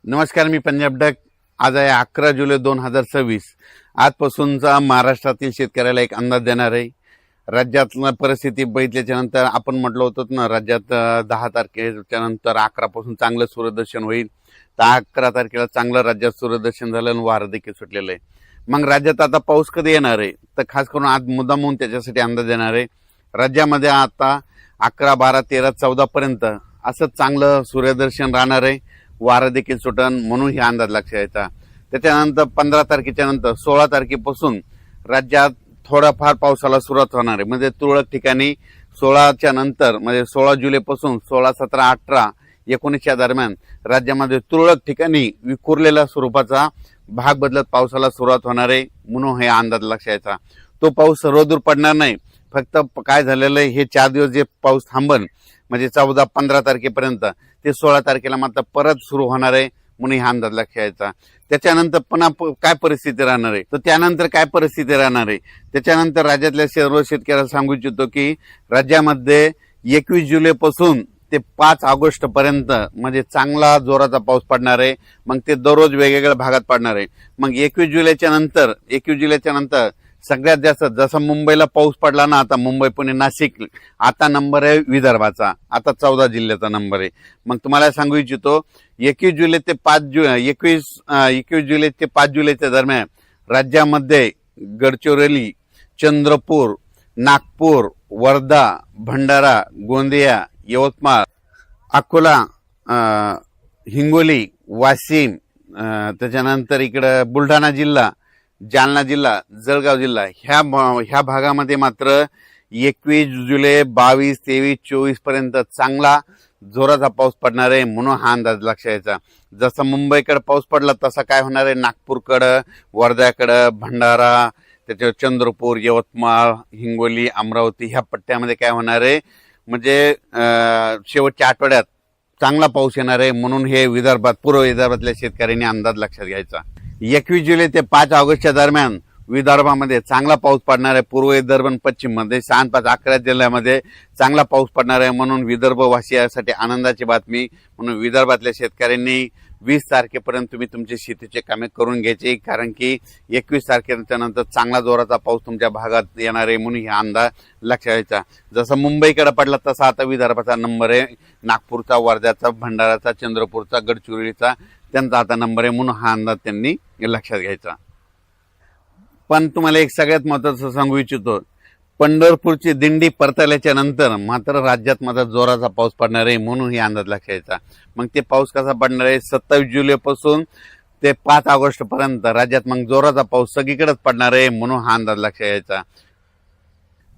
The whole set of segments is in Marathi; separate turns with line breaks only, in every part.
नमस्कार, मी पंजाब डक. आज आहे 11 जुलै 2026. आजपासूनचा महाराष्ट्रातील शेतकऱ्याला एक अंदाज देणार आहे. राज्यातलं परिस्थिती बघितल्याच्या नंतर आपण म्हटलं होतं ना, राज्यात 10 तारखेच्या नंतर 11 पासून चांगलं सूर्यदर्शन होईल. तर 11 तारखेला चांगलं राज्यात सूर्यदर्शन झालं आणि वारं देखील सुटलेलं आहे. मग राज्यात आता पाऊस कधी येणार आहे, तर खास करून आज मुद्दामून त्याच्यासाठी अंदाज देणार आहे. राज्यामध्ये आता 11, 12, 13, 14 पर्यंत असं चांगलं सूर्यदर्शन राहणार आहे. वारं देखील सुटन, म्हणून ही अंदाज लक्षात यायचा. त्याच्यानंतर 15 तारखेच्या नंतर 16 तारखेपासून राज्यात थोडाफार पावसाला सुरुवात होणार आहे. म्हणजे तुरळक ठिकाणी 16च्या नंतर म्हणजे 16 जुलैपासून 16, 17, 18, 19 दरम्यान राज्यामध्ये तुरळक ठिकाणी विखुरलेल्या स्वरूपाचा भाग बदलत पावसाला सुरुवात होणार आहे. म्हणून हे अंदाज लक्षात यायचा. तो पाऊस सर्वदूर पडणार नाही. फक्त काय झालेलं आहे, हे 4 दिवस जे पाऊस थांबन म्हणजे 14, 15 तारखेपर्यंत, ते 16 तारखेला मात्र परत सुरू होणार आहे. म्हणून हा अंदाज लक्षात यायचा. त्याच्यानंतर पुन्हा काय परिस्थिती राहणार आहे, तर त्यानंतर काय परिस्थिती राहणार आहे, त्याच्यानंतर राज्यातल्या सर्व शेतकऱ्याला सांगू इच्छितो की राज्यामध्ये 21 जुलैपासून ते 5 ऑगस्ट पर्यंत म्हणजे चांगला जोराचा पाऊस पडणार आहे. मग ते दररोज वेगवेगळ्या भागात पडणार आहे. मग 21 जुलैच्या नंतर सगळ्यात जास्त जसं मुंबईला पाऊस पडला ना, आता मुंबई, पुणे, नाशिक, आता नंबर आहे विदर्भाचा. आता 14 जिल्ह्याचा नंबर आहे. मग तुम्हाला सांगू इच्छितो 21 जुलै ते 5 जुलैच्या दरम्यान राज्यामध्ये गडचिरोली, चंद्रपूर, नागपूर, वर्धा, भंडारा, गोंदिया, यवतमाळ, अकोला, हिंगोली, वाशिम, त्याच्यानंतर इकडं बुलढाणा जिल्हा, जालना जिल्हा, जळगाव जिल्हा, ह्या भागामध्ये मात्र 21 जुलै, 22, 23, 24 पर्यंत चांगला जोराचा पाऊस पडणार आहे. म्हणून हा अंदाज लक्षात यायचा. जसं मुंबईकडे पाऊस पडला तसा काय होणार आहे, नागपूरकडं, वर्ध्याकडं, भंडारा, त्याच्यावर चंद्रपूर, यवतमाळ, हिंगोली, अमरावती ह्या पट्ट्यामध्ये काय होणार आहे, म्हणजे शेवटच्या आठवड्यात चांगला पाऊस येणार आहे. म्हणून हे विदर्भात, पूर्व विदर्भातल्या शेतकऱ्यांनी अंदाज लक्षात घ्यायचा. 21 जुलै ते 5 ऑगस्टच्या दरम्यान विदर्भामध्ये चांगला पाऊस पडणार आहे. पूर्व विदर्भ आणि पश्चिम मध्ये 6, 5, 11 जिल्ह्यामध्ये चांगला पाऊस पडणार आहे. म्हणून विदर्भवासियांसाठी आनंदाची बातमी. म्हणून विदर्भातल्या शेतकऱ्यांनी 20 तारखेपर्यंत तुम्ही तुमचे शेतीचे कामे करून घ्यायचे, कारण की 21 तारखेच्या नंतर चांगला जोराचा पाऊस तुमच्या भागात येणार आहे. म्हणून हा अंदाज लक्षात घ्यायचा. जसं मुंबईकडे पडला तसा आता विदर्भाचा नंबर आहे. नागपूरचा, वर्ध्याचा, भंडाराचा, चंद्रपूरचा, गडचिरोलीचा त्यांचा आता नंबर आहे. म्हणून हा अंदाज त्यांनी लक्षात घ्यायचा. पण तुम्हाला एक सगळ्यात महत्वाचं सांगू इच्छितो, पंढरपूरची दिंडी परतल्याच्या नंतर मात्र राज्यात मात्र जोराचा पाऊस पडणार आहे. म्हणून ही अंदाज लक्षात घ्यायचा. मग ते पाऊस कसा पडणार आहे, 27 जुलैपासून ते 5 ऑगस्ट पर्यंत राज्यात मग जोराचा पाऊस सगळीकडेच पडणार आहे. म्हणून हा अंदाज लक्षात घ्यायचा.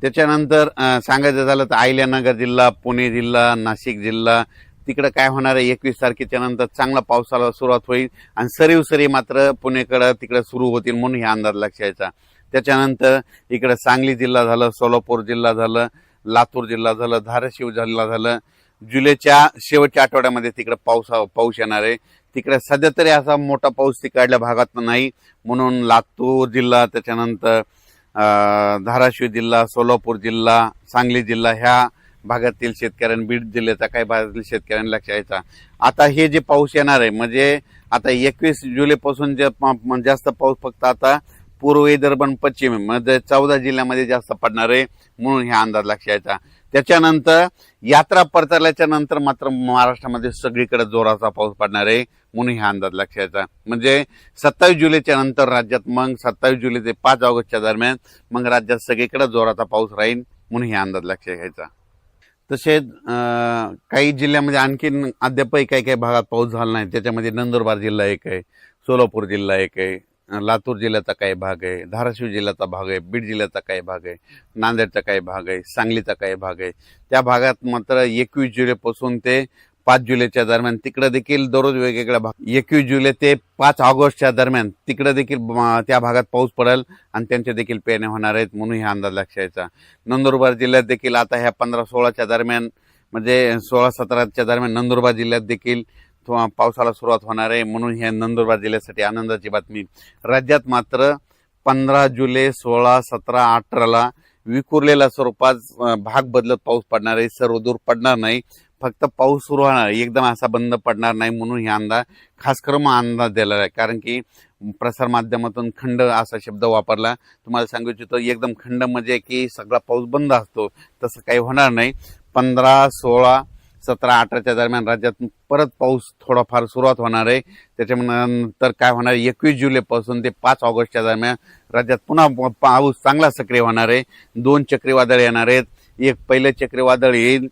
त्याच्यानंतर सांगायचं झालं तर अहिल्यानगर जिल्हा, पुणे जिल्हा, नाशिक जिल्हा, तिकडे काय होणार आहे, 21 तारखेच्या नंतर चांगला पावसाला सुरुवात होईल आणि सरी मात्र पुणेकडे तिकडे सुरू होतील. म्हणून हे अंदाज लक्षात यायचा. त्याच्यानंतर इकडे सांगली जिल्हा झालं, सोलापूर जिल्हा झालं, लातूर जिल्हा झालं, धाराशिव जिल्हा झालं. जुलैच्या शेवटच्या आठवड्यामध्ये तिकडे पाऊस येणार आहे. तिकडे सध्या तरी असा मोठा पाऊस तिकडल्या भागात नाही. म्हणून लातूर जिल्हा, त्याच्यानंतर धाराशिव जिल्हा, सोलापूर जिल्हा, सांगली जिल्हा ह्या भागातील शेतकऱ्यांनी, बीड जिल्ह्याचा काही भागातील शेतकऱ्यांनी लक्षात यायचा. आता हे जे पाऊस येणार आहे म्हणजे आता 21 जुलैपासून जे जास्त पाऊस फक्त आता पूर्व विदर्भ आणि पश्चिम म्हणजे 14 जिल्ह्यामध्ये जास्त पडणार आहे. म्हणून हा अंदाज लक्षात यायचा. त्याच्यानंतर यात्रा परतल्याच्या नंतर मात्र महाराष्ट्रामध्ये सगळीकडे जोराचा पाऊस पडणार आहे. म्हणून हा अंदाज लक्षात यायचा. म्हणजे 27 जुलैच्या नंतर राज्यात मग 27 जुलै ते 5 ऑगस्टच्या दरम्यान मग राज्यात सगळीकडे जोराचा पाऊस राहील. म्हणून हा अंदाज लक्षात घ्यायचा. तसेच काही जिल्ह्यामध्ये आणखीन अद्यापही काही भागात पाऊस झाला नाही. त्याच्यामध्ये नंदुरबार जिल्हा एक आहे, सोलापूर जिल्हा एक आहे, लातूर जिल्ह्याचा काही भाग आहे, धाराशिव जिल्ह्याचा भाग आहे, बीड जिल्ह्याचा काही भाग आहे, नांदेडचा काही भाग आहे, सांगलीचा काही भाग आहे. त्या भागात मात्र 21 जुलैपासून ते 5 जुलैच्या दरम्यान तिकडे देखील दररोज वेगवेगळ्या भाग, 21 जुलै ते 5 ऑगस्टच्या दरम्यान तिकडे देखील त्या भागात पाऊस पडेल आणि त्यांच्या देखील पेरण्या होणार आहेत. म्हणून हा अंदाज लक्षात यायचा. नंदुरबार जिल्ह्यात देखील आता ह्या 15-16च्या दरम्यान म्हणजे 16-17च्या दरम्यान नंदुरबार जिल्ह्यात देखील पावसाला सुरुवात होणार आहे. म्हणून ह्या नंदुरबार जिल्ह्यासाठी आनंदाची बातमी. राज्यात मात्र 15 जुलै, 16, 17, 18ला विखुरलेल्या स्वरूपात भाग बदलत पाऊस पडणार आहे. सर्वदूर पडणार नाही. फक्त पाऊस सुरू होणार, एकदम असा बंद पडणार नाही म्हणून हे अंदाज खास करून अंदाज दिलेला आहे. कारण की प्रसार माध्यमातून खंड असा शब्द वापरला. तुम्हाला सांगू इच्छितो एकदम खंड म्हणजे की सगळा पाऊस बंद असतो, तसं काही होणार नाही. 15, 16, 17, 18च्या दरम्यान राज्यात परत पाऊस थोडाफार सुरुवात होणार आहे. त्याच्यानंतर काय होणार, 21 जुलैपासून ते 5 ऑगस्टच्या दरम्यान राज्यात पुन्हा पाऊस चांगला सक्रिय होणार आहे. 2 चक्रीवादळ येणार आहेत. एक पहिलं चक्रीवादळ येईल,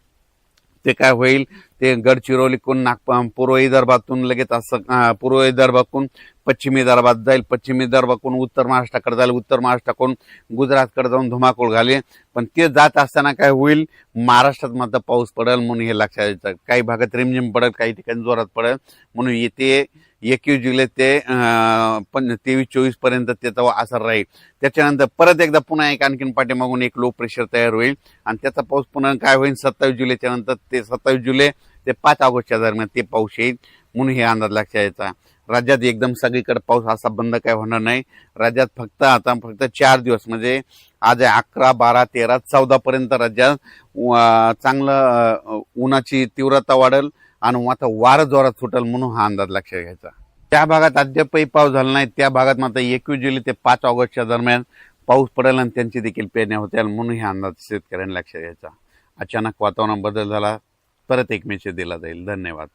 ते काय होईल, ते गडचिरोलीकडून पूर्व विदर्भातून लगेच असं पूर्व विदर्भातून पश्चिमी विदर्भात जाईल, पश्चिमी विदर्भाकडून उत्तर महाराष्ट्राकडे जाईल, उत्तर महाराष्ट्राकडून गुजरातकडे जाऊन धुमाकूळ घालेल. पण ते जात असताना काय होईल, महाराष्ट्रात मात्र पाऊस पडेल म्हणून हे लक्षात येतं. काही भागात रिमझिम पडेल, काही ठिकाणी जोरात पडेल. म्हणून येते 21 जुलै ते 23-24 पर्यंत त्याचा असर राहील. त्याच्यानंतर परत एकदा पुन्हा आणखीन पाठीमागून एक लो प्रेशर तयार होईल आणि त्याचा पाऊस पुन्हा काय होईल, 27 जुलैच्या नंतर ते 27 जुलै ते 5 ऑगस्टच्या दरम्यान ते पाऊस येईल. म्हणून हे अंदाज लक्षात यायचा. राज्यात एकदम सगळीकडे पाऊस असा बंद काय होणार नाही. राज्यात फक्त 4 दिवस म्हणजे आज 11, 12, 13, 14 पर्यंत राज्यात चांगलं उन्हाची तीव्रता वाढेल आणि आता वारं जोरात सुटेल म्हणून हा अंदाज लक्षात घ्यायचा. त्या भागात अद्यापही पाऊस झाला नाही, त्या भागात मात्र 21 जुलै ते 5 ऑगस्टच्या दरम्यान पाऊस पडेल आणि त्यांची देखील पेरण्या होतील म्हणून हा अंदाज शेतकऱ्यांनी लक्षात घ्यायचा. अचानक वातावरण बदल झाला, परत एक मेसेज दिला जाईल. धन्यवाद.